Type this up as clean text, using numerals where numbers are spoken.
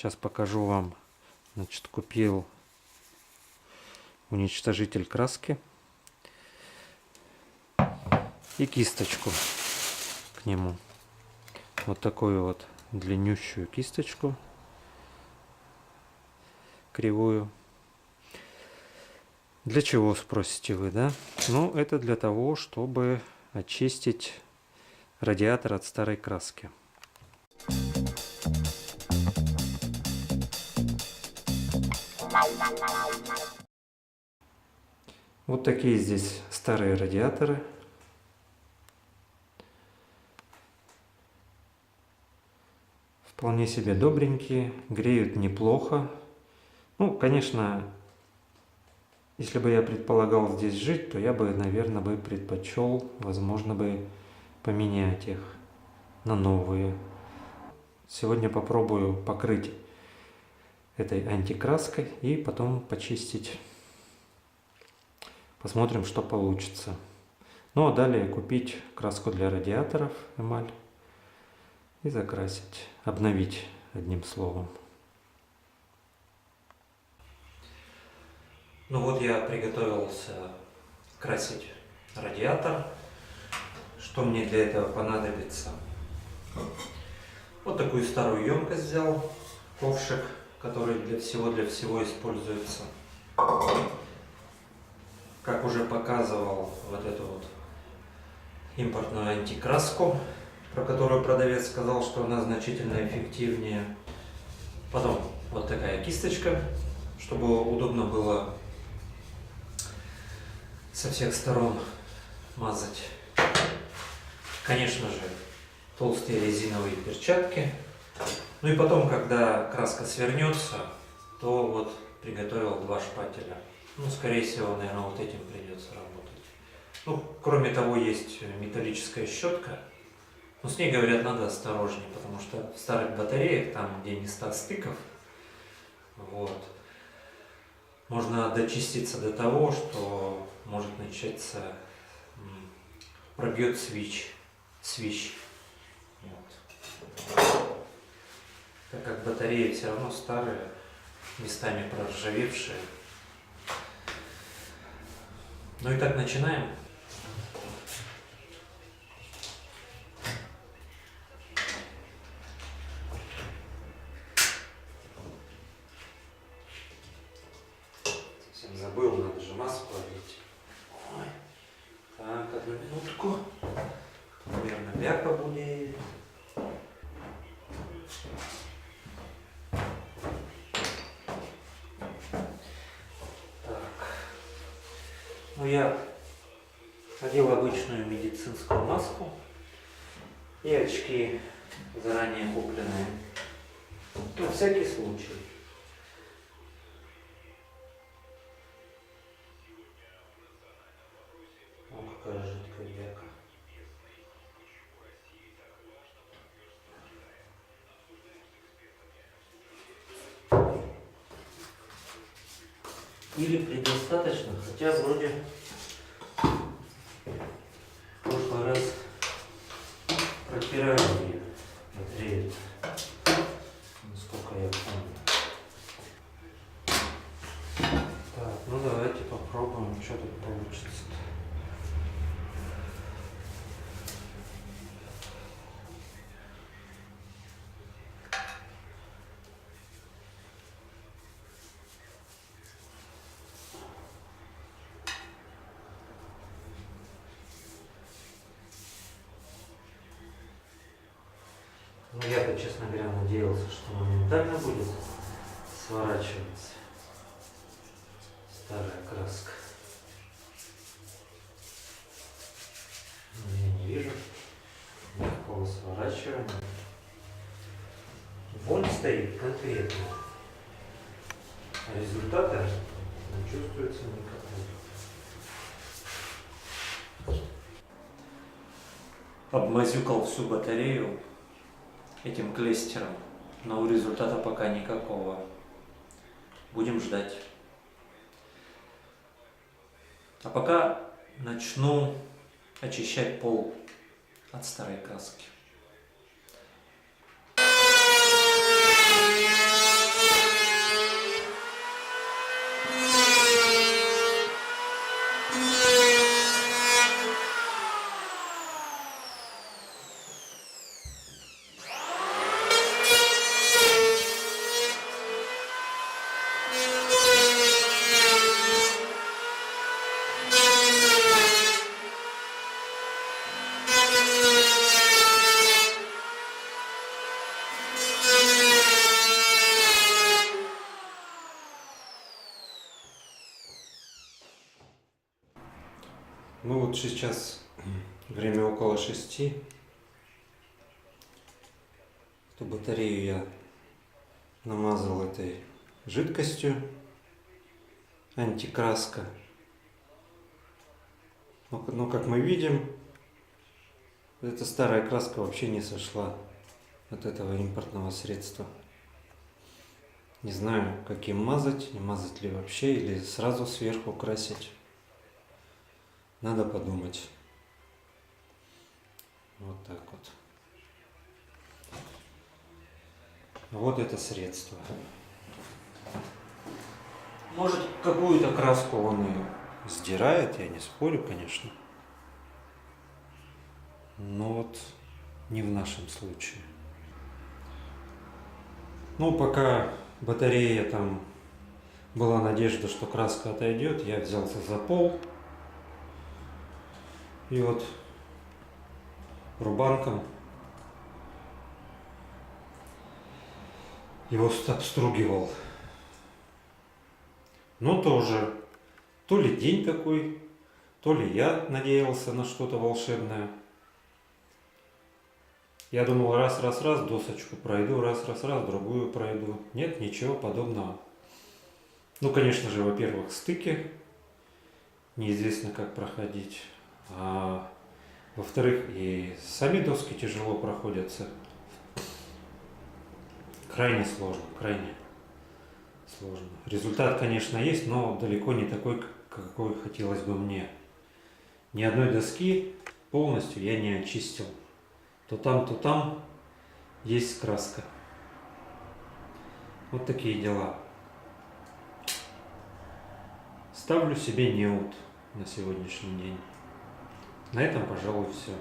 Сейчас покажу вам. Значит, купил уничтожитель краски и кисточку к нему. Вот такую вот длиннющую кисточку, кривую. Для чего, спросите вы, да? Ну, это для того, чтобы очистить радиатор от старой краски. Вот такие здесь старые радиаторы. Вполне себе добренькие, греют неплохо. Ну, конечно, если бы я предполагал здесь жить, то я бы, наверное, предпочел, возможно, поменять их на новые. Сегодня попробую покрыть этой антикраской и потом почистить. Посмотрим, что получится. Ну а далее купить краску для радиаторов, эмаль, и закрасить, обновить, одним словом. Ну вот я приготовился красить радиатор. Что мне для этого понадобится? Вот такую старую емкость взял, ковшик, который для всего используется. Как уже показывал, вот эту вот импортную антикраску, про которую продавец сказал, что она значительно эффективнее. Потом вот такая кисточка, чтобы удобно было со всех сторон мазать. Конечно же, толстые резиновые перчатки. Ну и потом, когда краска свернется, то вот приготовил 2 шпателя. Ну, скорее всего, наверное, вот этим придется работать. Ну, кроме того, есть металлическая щетка. Но с ней, говорят, надо осторожнее, потому что в старых батареях, там, где места стыков, вот, можно дочиститься до того, что может начаться, пробьет свич. Вот. Так как батареи все равно старые, местами проржавевшие. Ну и так начинаем. Совсем забыл, надо же маску ловить. Ой. Так, одну минутку. Примерно бяка будет. Ну, я одел обычную медицинскую маску и очки заранее купленные. На всякий случай. О, какая жидкая бяка. Или предостаточно, хотя вроде в прошлый раз протирали ее батарею, насколько я помню. Так, ну давайте попробуем, что тут получится. Ну, я-то, честно говоря, надеялся, что моментально будет сворачиваться старая краска. Но я не вижу никакого сворачивания. Вонь стоит конкретно. А результата не чувствуется никакого. Обмазюкал всю батарею этим клейстером, но результата пока никакого. Будем ждать. А пока начну очищать пол от старой краски. Ну вот сейчас время около 6. Эту батарею я намазал этой жидкостью антикраска. Но как мы видим, эта старая краска вообще не сошла от этого импортного средства. Не знаю, каким мазать, не мазать ли вообще, или сразу сверху красить. Надо подумать. Вот так вот. Вот это средство. Может, какую-то краску он и сдирает, я не спорю, конечно. Но вот не в нашем случае. Ну, пока батарея там была надежда, что краска отойдет, я взялся за пол. И вот рубанком его обстругивал. Но тоже, то ли день такой, то ли я надеялся на что-то волшебное. Я думал, раз, досочку пройду, раз, другую пройду. Нет, ничего подобного. Ну, конечно же, во-первых, стыки. Неизвестно, как проходить. А во-вторых, и сами доски тяжело проходятся. Крайне сложно, крайне сложно. Результат, конечно, есть, но далеко не такой, какой хотелось бы мне. Ни одной доски полностью я не очистил. То там есть краска. Вот такие дела. Ставлю себе неуд на сегодняшний день. На этом, пожалуй, все.